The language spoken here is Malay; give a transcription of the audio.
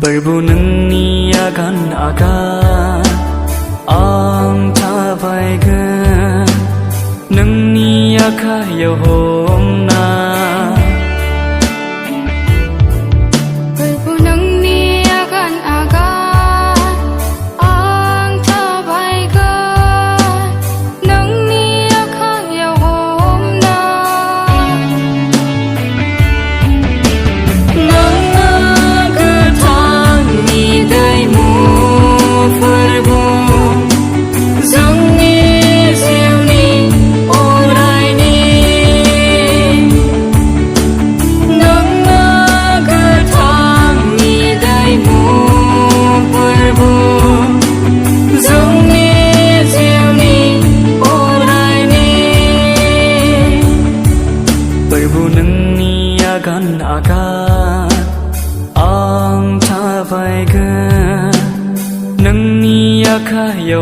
Perbu nengni akan ang tabaigan nengni akaya homna Perbu nengni akan ang tabaigan nengni akaya homna ang tabaigan nengni akaya